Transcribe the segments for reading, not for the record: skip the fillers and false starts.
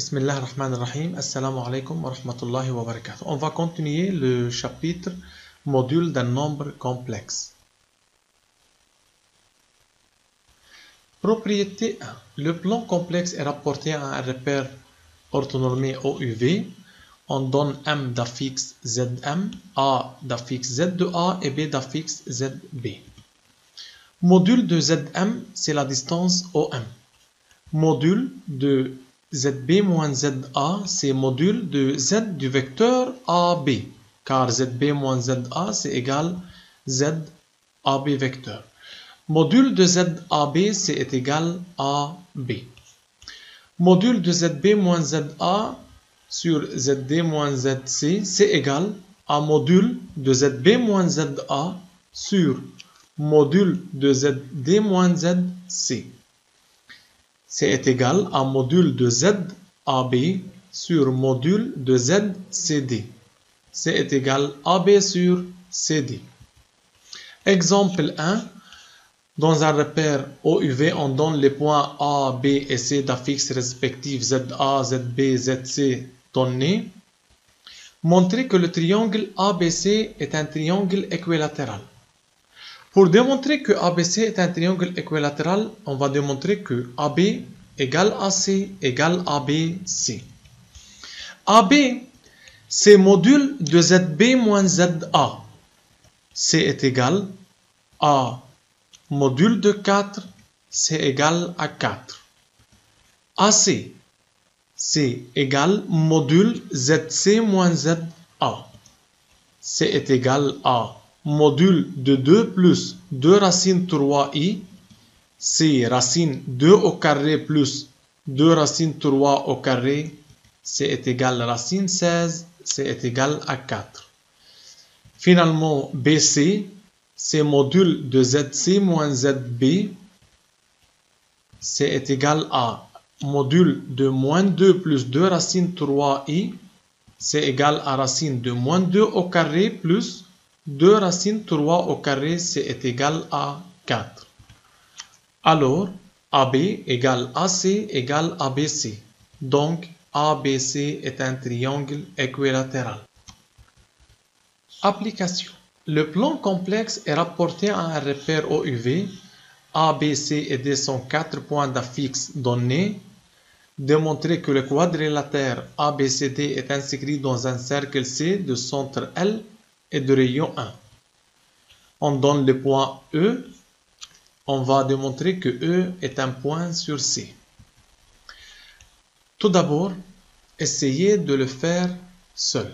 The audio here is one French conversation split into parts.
Bismillah ar-Rahman ar-Rahim. Assalamu alaikum wa rahmatullahi wa barakatuh. On va continuer le chapitre module d'un nombre complexe. Propriété 1. Le plan complexe est rapporté à un repère orthonormé OUV. On donne M d'affixe ZM, A d'affixe Z de A et B d'affixe ZB. Module de ZM, c'est la distance OM. Module de ZB moins ZA, c'est module de Z du vecteur AB, car ZB moins ZA, c'est égal ZAB vecteur. Module de ZAB, c'est égal AB. Module de ZB moins ZA sur ZD moins ZC, c'est égal à module de ZB moins ZA sur module de ZD moins ZC. C'est égal à module de ZAB sur module de ZCD. C'est égal à AB sur CD. Exemple 1. Dans un repère OUV, on donne les points A, B et C d'affixes respectifs ZA, ZB, ZC donnés. Montrez que le triangle ABC est un triangle équilatéral. Pour démontrer que ABC est un triangle équilatéral, on va démontrer que AB égale AC égale ABC. AB, c'est module de ZB moins ZA. C est égal à module de 4, c'est égal à 4. AC, c'est égal module ZC moins ZA. C est égal à module de 2 plus 2 racine 3i, c'est racine 2 au carré plus 2 racine 3 au carré, c'est égal à racine 16, c'est égal à 4. Finalement, BC, c'est module de ZC moins ZB, c'est égal à module de moins 2 plus 2 racine 3i, c'est égal à racine de moins 2 au carré plus 2 racine 3 au carré, c'est égal à 4. Alors, AB égale AC égale ABC. Donc, ABC est un triangle équilatéral. Application. Le plan complexe est rapporté à un repère OUV. ABC et D sont 4 points d'affixe donnés. Démontrer que le quadrilatère ABCD est inscrit dans un cercle C de centre L et de rayon 1. On donne le point E. On va démontrer que E est un point sur C. Tout d'abord, essayez de le faire seul.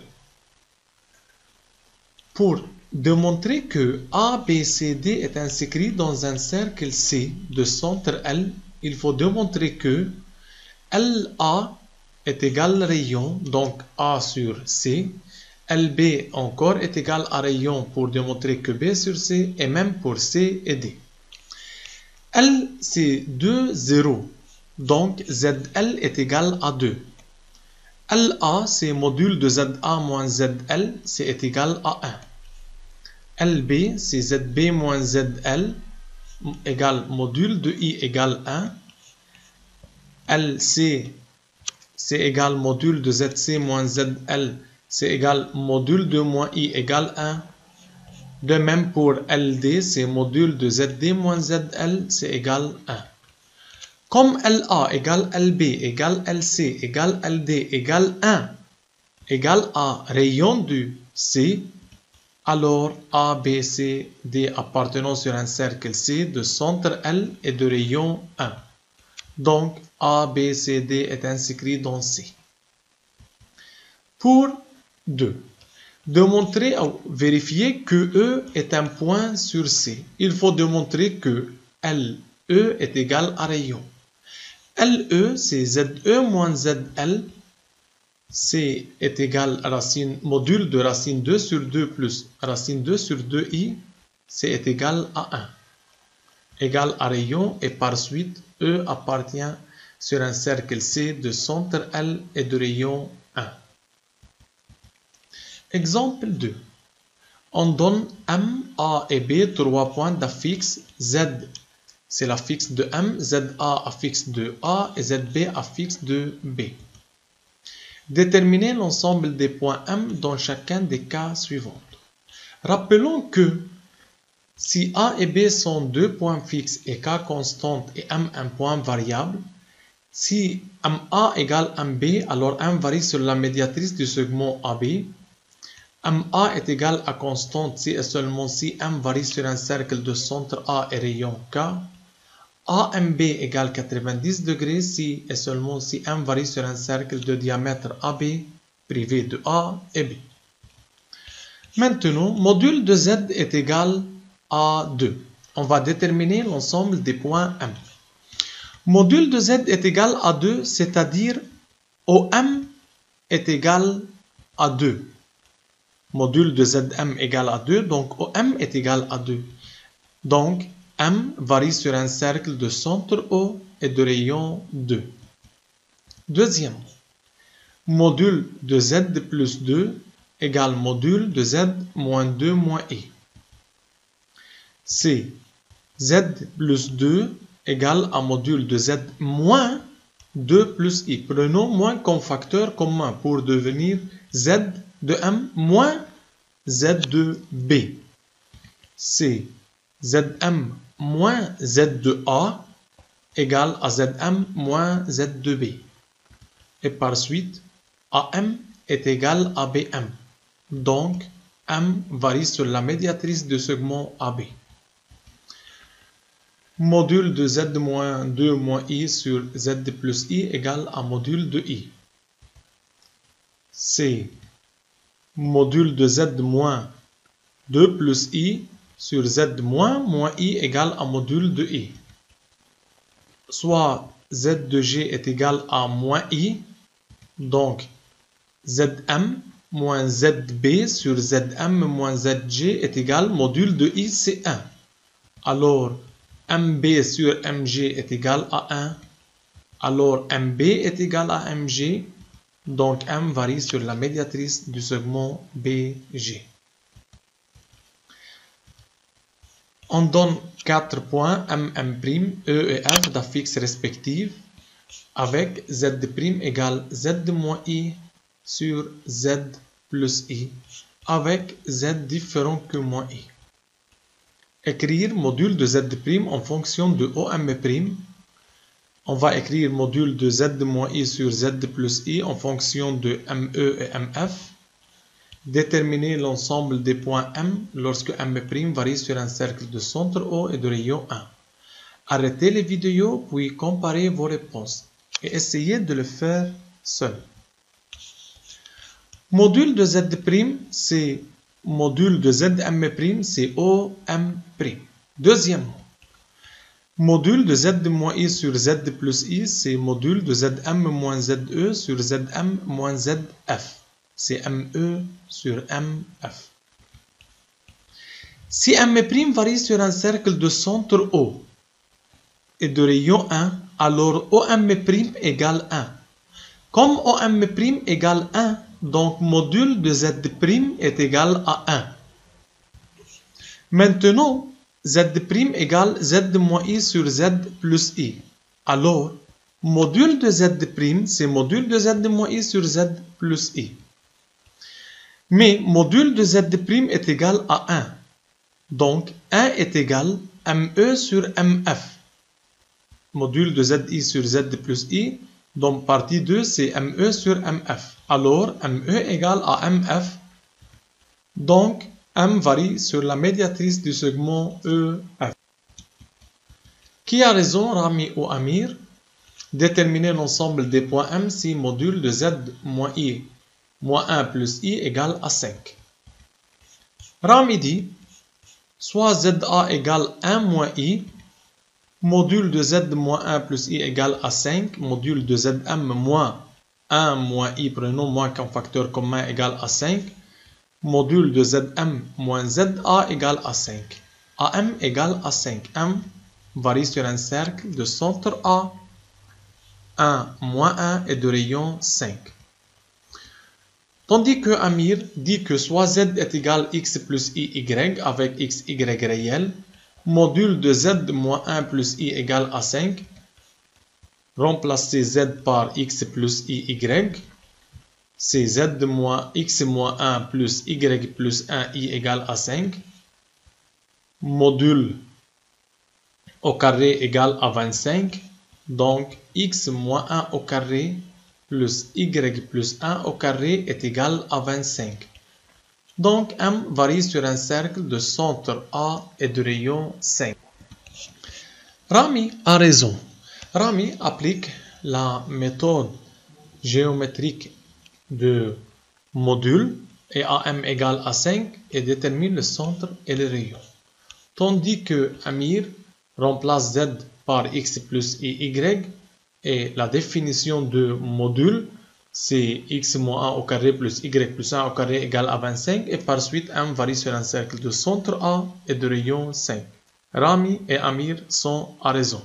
Pour démontrer que ABCD est inscrit dans un cercle C de centre L, il faut démontrer que LA est égal rayon, donc A sur C. LB encore est égal à rayon pour démontrer que B sur C et même pour C et D. L c'est 2, 0. Donc ZL est égal à 2. LA c'est module de ZA moins ZL, c'est égal à 1. LB c'est ZB moins ZL égale module de I égale 1. LC c'est égal module de ZC moins ZL, c'est égal module de moins I égale 1. De même pour LD, c'est module de ZD moins ZL, c'est égal 1. Comme LA égale LB égale LC égale LD égale 1 égale à rayon du C, alors ABCD appartenant sur un cercle C de centre L et de rayon 1. Donc ABCD est inscrit dans C. Pour 2. Démontrer ou vérifier que E est un point sur C. Il faut démontrer que LE est égal à rayon. LE, c'est ZE moins ZL. C est égal à racine, module de racine 2 sur 2 plus racine 2 sur 2i. C est égal à 1. Égal à rayon et par suite, E appartient sur un cercle C de centre L et de rayon 1. Exemple 2. On donne M, A et B 3 points d'affixe Z. C'est l'affixe de M, ZA affixe de A et ZB affixe de B. Déterminez l'ensemble des points M dans chacun des cas suivants. Rappelons que si A et B sont deux points fixes et K constante et M un point variable, si MA égale MB, alors M varie sur la médiatrice du segment AB. MA est égal à constante si et seulement si M varie sur un cercle de centre A et rayon K. AMB égale 90 degrés si et seulement si M varie sur un cercle de diamètre AB privé de A et B. Maintenant, module de Z est égal à 2. On va déterminer l'ensemble des points M. Module de Z est égal à 2, c'est-à-dire OM est égal à 2. Module de ZM égale à 2, donc OM est égal à 2. Donc, M varie sur un cercle de centre O et de rayon 2. Deuxièmement, module de Z plus 2 égale module de Z moins 2 moins I. C'est Z plus 2 égale à module de Z moins 2 plus I. Prenons moins comme facteur commun pour devenir Z de M moins Z de B. C'est Zm moins Z de A égale à Zm moins Z de B. Et par suite, AM est égal à BM. Donc, M varie sur la médiatrice du segment AB. Module de Z moins 2 moins I sur Z plus I égale à module de I. C'est module de Z moins 2 plus I sur Z moins I égale à module de I. Soit Z de G est égal à moins I, donc Zm moins Zb sur Zm moins Zg est égal module de I, c'est 1. Alors, MB sur MG est égal à 1. Alors, MB est égal à MG. Donc, M varie sur la médiatrice du segment BG. On donne 4 points M, M', E et F d'affixes respectives avec Z' égale Z moins I sur Z plus I avec Z différent que moins I. Écrire module de Z' en fonction de OM'. On va écrire module de Z moins I sur Z plus I en fonction de ME et MF. Déterminer l'ensemble des points M lorsque M' varie sur un cercle de centre O et de rayon 1. Arrêtez les vidéos puis comparez vos réponses et essayez de le faire seul. Module de Z', c'est module de Zm', c'est OM'. Deuxièmement, module de Z moins I sur Z plus I, c'est module de Zm moins Ze sur Zm moins Zf. C'est ME sur MF. Si M' varie sur un cercle de centre O et de rayon 1, alors OM' égale 1. Comme OM' égale 1, donc module de Z' est égal à 1. Maintenant, Z' égale Z moins I sur Z plus I. Alors, module de Z', c'est module de Z moins I sur Z plus I. Mais module de Z' est égal à 1. Donc, 1 est égal ME sur MF. Module de ZI sur Z plus I, donc partie 2, c'est ME sur MF. Alors, ME égale à MF. Donc, M varie sur la médiatrice du segment EF. Qui a raison, Rami ou Amir? Déterminer l'ensemble des points M si module de Z moins I moins 1 plus I égale à 5. Rami dit, soit ZA égale 1 moins I, module de Z moins 1 plus I égale à 5, module de Zm moins 1 moins I, prenons moins comme facteur commun, égale à 5, module de Zm moins Za égale à 5. Am égale à 5. M varie sur un cercle de centre A, 1 moins 1 et de rayon 5. Tandis que Amir dit que soit Z est égal X plus IY avec XY réel, module de Z moins 1 plus I égale à 5, remplacer Z par X plus IY, c'est z moins x moins 1 plus y plus 1i égale à 5. Module au carré égale à 25. Donc, x moins 1 au carré plus y plus 1 au carré est égal à 25. Donc, M varie sur un cercle de centre A et de rayon 5. Rami a raison. Rami applique la méthode géométrique de module et AM égale à 5 et détermine le centre et le rayon. Tandis que Amir remplace Z par X plus Y et la définition de module c'est X moins 1 au carré plus Y plus 1 au carré égale à 25 et par suite M varie sur un cercle de centre A et de rayon 5. Rami et Amir sont à raison.